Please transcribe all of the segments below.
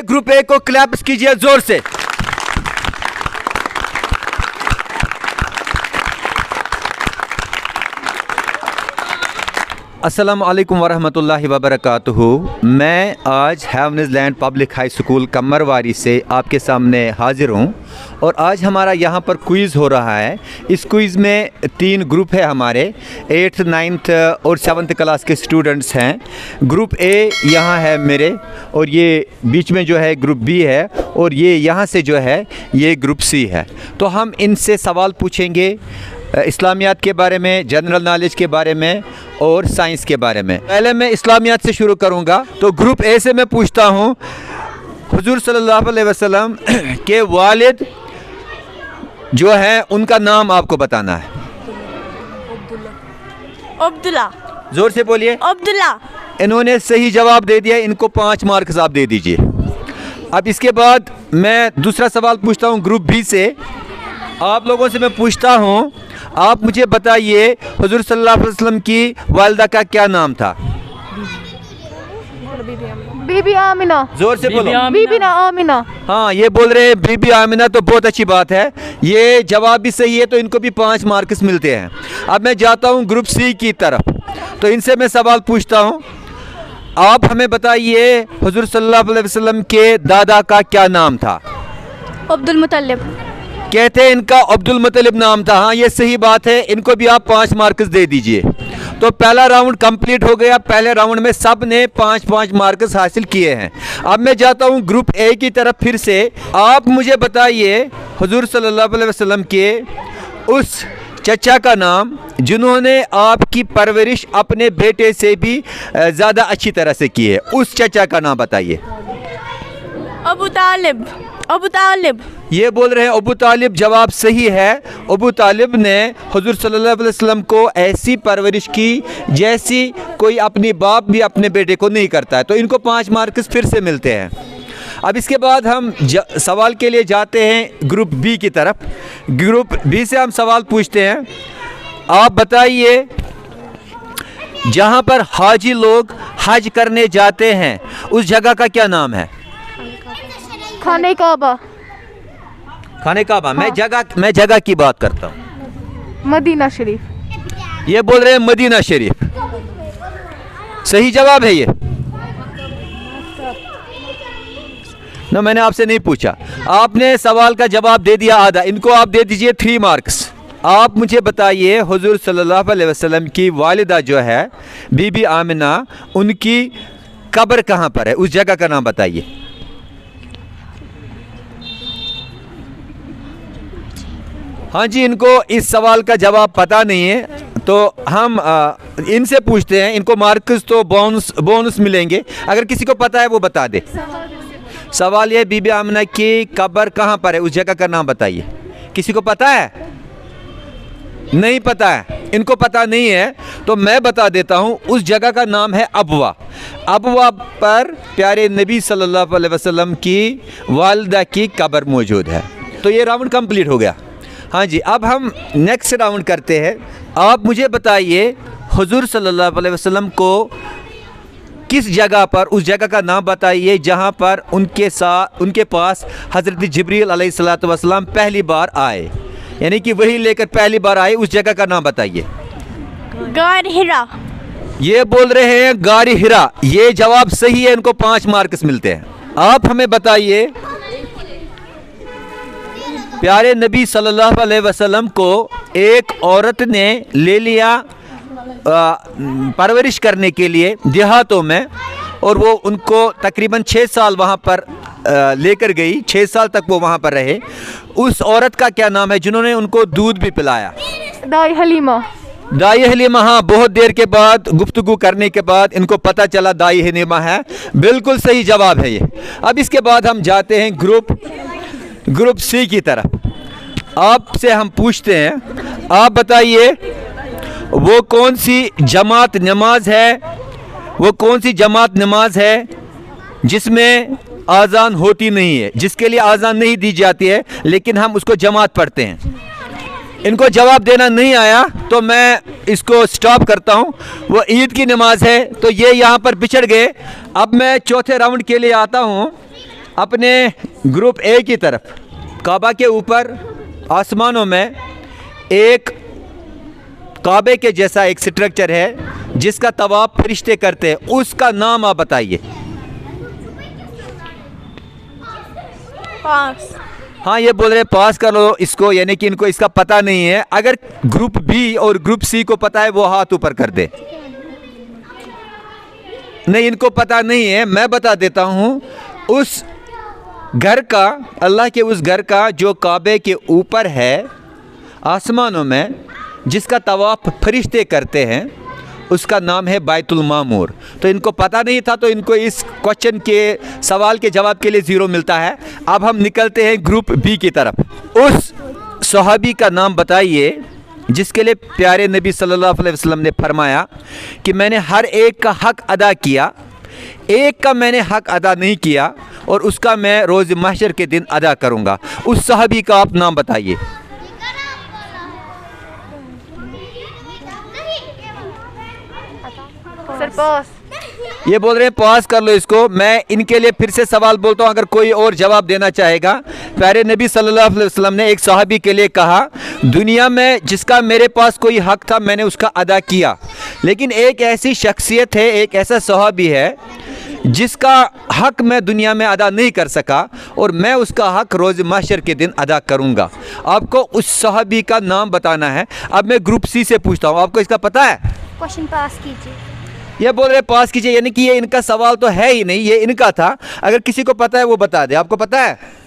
Group A को claps कीजिए जोर से। अस्सलाम वालेकुम वरहमतुल्लाहि वबरकातुहू। मैं आज Heaven's Land Public High School Kamarwari से आपके सामने हाजिर हूँ और आज हमारा यहाँ पर क्विज़ हो रहा है। इस क्विज़ में 3 ग्रुप है हमारे, 8th 9th और 7th क्लास के स्टूडेंट्स हैं। ग्रुप ए यहाँ है मेरे और ये बीच में जो है ग्रुप बी है और ये यहाँ से जो है ये ग्रुप सी है। तो हम इनसे सवाल पूछेंगे इस्लामियात के बारे में, जनरल नॉलेज के बारे में और साइंस के बारे में। पहले मैं इस्लामियात से शुरू करूंगा। तो ग्रुप ए से मैं पूछता हूं, हुजूर सल्लल्लाहु अलैहि वसल्लम के वालिद जो है उनका नाम आपको बताना है। अब्दुल्ला। जोर से बोलिए। अब्दुल्ला। इन्होंने सही जवाब दे दिया, इनको 5 मार्क्स आप दे दीजिए। अब इसके बाद मैं दूसरा सवाल पूछता हूं ग्रुप बी से। आप लोगों से मैं पूछता हूं, आप मुझे बताइए हुजूर सल्लल्लाहु अलैहि वसल्लम की वालिदा का क्या नाम था? बीबी आमिना। जोर से बोलो। बीबी आमिना। हाँ, ये बोल रहे हैं बीबी आमिना, तो बहुत अच्छी बात है। ये जवाब भी सही है, तो इनको भी 5 मार्क्स मिलते हैं। अब मैं जाता हूँ ग्रुप सी की तरफ। तो इनसे मैं सवाल पूछता हूँ, आप हमें बताइए हुजूर सल्लल्लाहु अलैहि वसल्लम के दादा का क्या नाम था? अब्दुल मुतल्लिब। कहते हैं इनका अब्दुल मुतलिब नाम था। हाँ, ये सही बात है। इनको भी आप 5 मार्क्स दे दीजिए। तो पहला राउंड कंप्लीट हो गया। पहले राउंड में सब ने 5-5 मार्क्स हासिल किए हैं। अब मैं जाता हूँ ग्रुप ए की तरफ फिर से। आप मुझे बताइए हुजूर सल्लल्लाहु अलैहि वसल्लम के उस चचा का नाम जिन्होंने आपकी परवरिश अपने बेटे से भी ज़्यादा अच्छी तरह से की है। उस चचा का नाम बताइए। अबू तालिब। अबू तालिब। ये बोल रहे हैं अबू तालिब। जवाब सही है। अबू तालिब ने हुजूर सल्लल्लाहु अलैहि वसल्लम को ऐसी परवरिश की जैसी कोई अपनी बाप भी अपने बेटे को नहीं करता है। तो इनको 5 मार्क्स फिर से मिलते हैं। अब इसके बाद हम सवाल के लिए जाते हैं ग्रुप बी की तरफ। ग्रुप बी से हम सवाल पूछते हैं, आप बताइए जहाँ पर हाजी लोग हज करने जाते हैं उस जगह का क्या नाम है? खाने काबा। खाने काबा। मैं जगह की बात करता हूँ। मदीना शरीफ। ये बोल रहे हैं मदीना शरीफ। सही जवाब है ये ना? मैंने आपसे नहीं पूछा, आपने सवाल का जवाब दे दिया आधा। इनको आप दे दीजिए 3 मार्क्स। आप मुझे बताइए हुजूर सल्लल्लाहु अलैहि वसल्लम की वालिदा जो है बीबी आमिना, उनकी कब्र कहाँ पर है? उस जगह का नाम बताइए। हाँ जी, इनको इस सवाल का जवाब पता नहीं है, तो हम इनसे पूछते हैं। इनको मार्क्स तो बोनस मिलेंगे। अगर किसी को पता है वो बता दे। सवाल ये, बीबी आमिना की कब्र कहाँ पर है? उस जगह का नाम बताइए। किसी को पता है? नहीं पता है। इनको पता नहीं है तो मैं बता देता हूँ। उस जगह का नाम है अबवा। अबवा पर प्यारे नबी सल्लल्लाहु अलैहि वसल्लम की वालिदा की कब्र मौजूद है। तो ये राउंड कंप्लीट हो गया। हाँ जी, अब हम नेक्स्ट राउंड करते हैं। आप मुझे बताइए हुजूर सल्लल्लाहु अलैहि वसल्लम को किस जगह पर, उस जगह का नाम बताइए जहाँ पर उनके पास हज़रत जिब्रील अलैहिस्सलातु वस्सलाम पहली बार आए, यानी कि वही लेकर पहली बार आए। उस जगह का नाम बताइए। गार हिरा। ये बोल रहे हैं गारी हिरा। ये जवाब सही है। इनको 5 मार्क्स मिलते हैं। आप हमें बताइए प्यारे नबी सल्लल्लाहु अलैहि वसल्लम को एक औरत ने ले लिया परवरिश करने के लिए देहातों में, और वो उनको तकरीबन 6 साल वहाँ पर लेकर गई। 6 साल तक वो वहाँ पर रहे। उस औरत का क्या नाम है जिन्होंने उनको दूध भी पिलाया? दाई हलीमा। दाई हलीमा। हाँ, बहुत देर के बाद गुफ्तगू करने के बाद इनको पता चला दाई हलीमा है। बिल्कुल सही जवाब है ये। अब इसके बाद हम जाते हैं ग्रुप सी की तरफ। आपसे हम पूछते हैं, आप बताइए वो कौन सी जमात नमाज है जिसमें आज़ान होती नहीं है, जिसके लिए आज़ान नहीं दी जाती है लेकिन हम उसको जमात पढ़ते हैं? इनको जवाब देना नहीं आया तो मैं इसको स्टॉप करता हूँ। वो ईद की नमाज है। तो ये यहाँ पर बिछड़ गए। अब मैं चौथे राउंड के लिए आता हूँ। अपने ग्रुप ए की तरफ काबा के ऊपर आसमानों में एक काबे के जैसा एक स्ट्रक्चर है जिसका तवाफ फरिश्ते करते हैं, उसका नाम आप बताइए। पास। हाँ, ये बोल रहे पास कर लो इसको, यानी कि इनको इसका पता नहीं है। अगर ग्रुप बी और ग्रुप सी को पता है वो हाथ ऊपर कर दे। नहीं, इनको पता नहीं है, मैं बता देता हूँ। उस घर का, अल्लाह के उस घर का जो काबे के ऊपर है आसमानों में, जिसका तवाफ फरिश्ते करते हैं, उसका नाम है बैतुल मामूर। तो इनको पता नहीं था, तो इनको इस क्वेश्चन के सवाल के जवाब के लिए 0 मिलता है। अब हम निकलते हैं ग्रुप बी की तरफ। उस सहाबी का नाम बताइए जिसके लिए प्यारे नबी सल्लल्लाहु अलैहि वसल्लम ने फरमाया कि मैंने हर एक का हक अदा किया, एक का मैंने हक अदा नहीं किया और उसका मैं रोज़ महशर के दिन अदा करूँगा। उस सहाबी का आप नाम बताइए। सर पास। ये बोल रहे हैं पास कर लो इसको। मैं इनके लिए फिर से सवाल बोलता हूँ, अगर कोई और जवाब देना चाहेगा। प्यारे नबी सल्लल्लाहु अलैहि वसल्लम ने एक सहाबी के लिए कहा, दुनिया में जिसका मेरे पास कोई हक था मैंने उसका अदा किया, लेकिन एक ऐसी शख्सियत है, एक ऐसा सहाबी है जिसका हक मैं दुनिया में अदा नहीं कर सका और मैं उसका हक रोज़ महशर के दिन अदा करूँगा। आपको उस सहाबी का नाम बताना है। अब मैं ग्रुप सी से पूछता हूँ, आपको इसका पता है? क्वेश्चन पास कीजिए। ये बोल रहे पास कीजिए, यानी कि ये इनका सवाल तो है ही नहीं, ये इनका था। अगर किसी को पता है वो बता दे। आपको पता है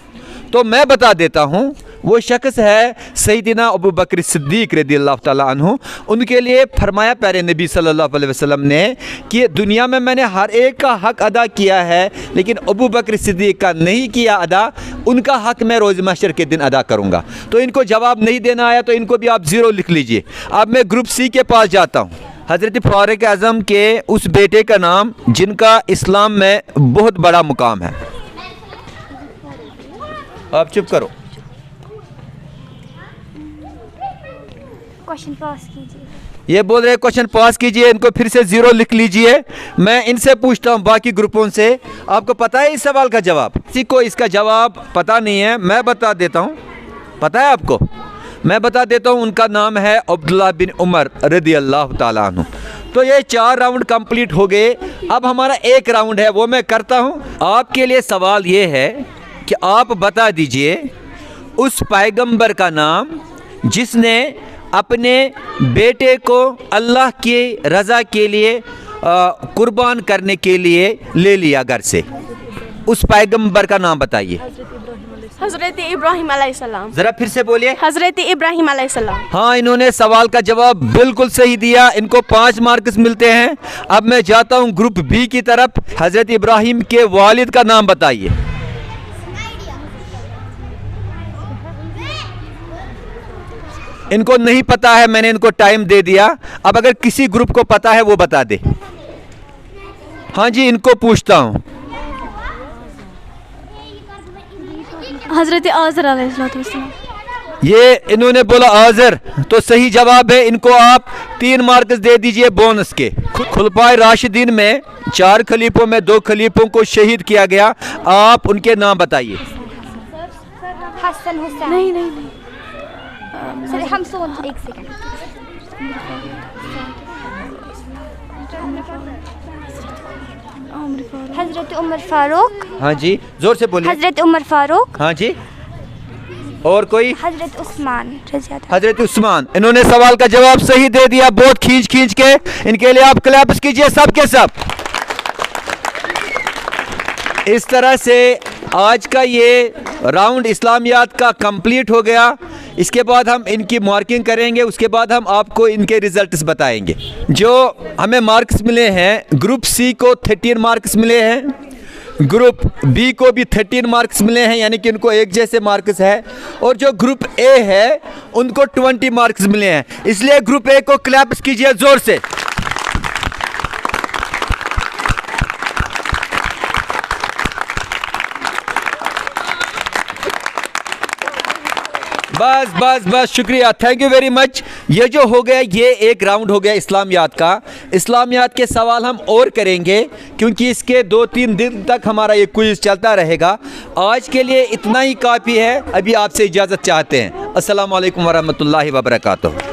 तो मैं बता देता हूँ। वो शख्स है सैयदना अबू बकर सिद्दीक रज़ियल्लाहु ताला अन्हु। उनके लिए फरमाया प्यारे नबी सल्लल्लाहु अलैहि वसल्लम ने कि दुनिया में मैंने हर एक का हक अदा किया है, लेकिन अबू बकर सिद्दीक का नहीं किया अदा, उनका हक मैं रोज़ महशर के दिन अदा करूँगा। तो इनको जवाब नहीं देना आया, तो इनको भी आप 0 लिख लीजिए। अब मैं ग्रुप सी के पास जाता हूँ। हज़रत फारूक आज़म के उस बेटे का नाम जिनका इस्लाम में बहुत बड़ा मुकाम है। आप चुप करो। क्वेश्चन पास कीजिए। ये बोल रहे क्वेश्चन पास कीजिए, इनको फिर से 0 लिख लीजिए। मैं इनसे पूछता हूँ बाकी ग्रुपों से, आपको पता है इस सवाल का जवाब? किसी को इसका जवाब पता नहीं है, मैं बता देता हूँ। पता है आपको? मैं बता देता हूँ। उनका नाम है अब्दुल्लाह बिन उमर रज़ियल्लाहु ताला अन्हु। तो ये 4 राउंड कंप्लीट हो गए। अब हमारा एक राउंड है, वो मैं करता हूँ। आपके लिए सवाल ये है कि आप बता दीजिए उस पैगंबर का नाम जिसने अपने बेटे को अल्लाह की रज़ा के लिए कुर्बान करने के लिए ले लिया घर से। उस पैगंबर का नाम बताइए। हज़रत इब्राहिम अलैहिस्सलाम। ज़रा फिर से बोलिए। हज़रत इब्राहिम अलैहिस्सलाम। हाँ, इन्होंने सवाल का जवाब बिल्कुल सही दिया। इनको 5 मार्क्स मिलते हैं। अब मैं जाता हूँ ग्रुप बी की तरफ। हज़रत इब्राहिम के वालिद का नाम बताइए। इनको नहीं पता है, मैंने इनको टाइम दे दिया। अब अगर किसी ग्रुप को पता है वो बता दे। हाँ जी, इनको पूछता हूँ। हज़रत आज़र अलैहिस्सलाम। ये इन्होंने बोला आज़र, तो सही जवाब है। इनको आप 3 मार्क्स दे दीजिए बोनस के। खुलफाए राशिदीन में 4 खलीफों में 2 खलीफों को शहीद किया गया। आप उनके नाम बताइए। हसन हुसैन। नहीं। सर हम सुन एक सेकंड। हजरत उमर फारूक। हाँ जी, जोर से बोलिए। हजरत उमर फारूक। हाँ जी, और कोई? हजरत उस्मान। हजरत उस्मान। इन्होंने सवाल का जवाब सही दे दिया, बहुत खींच के। इनके लिए आप क्लैप्स कीजिए सब के सब। इस तरह से आज का ये राउंड इस्लामियात का कंप्लीट हो गया। इसके बाद हम इनकी मार्किंग करेंगे, उसके बाद हम आपको इनके रिजल्ट्स बताएंगे। जो हमें मार्क्स मिले हैं, ग्रुप सी को 13 मार्क्स मिले हैं, ग्रुप बी को भी 13 मार्क्स मिले हैं, यानी कि उनको एक जैसे मार्क्स है। और जो ग्रुप ए है उनको 20 मार्क्स मिले हैं। इसलिए ग्रुप ए को क्लैप्स कीजिए जोर से। बस बस बस, शुक्रिया, थैंक यू वेरी मच। ये जो हो गया, ये एक राउंड हो गया इस्लामियात का। इस्लामियात के सवाल हम और करेंगे क्योंकि इसके 2-3 दिन तक हमारा ये क्विज चलता रहेगा। आज के लिए इतना ही काफ़ी है, अभी आपसे इजाज़त चाहते हैं। अस्सलाम वालेकुम वरहमतुल्लाहि वबरकातुहू।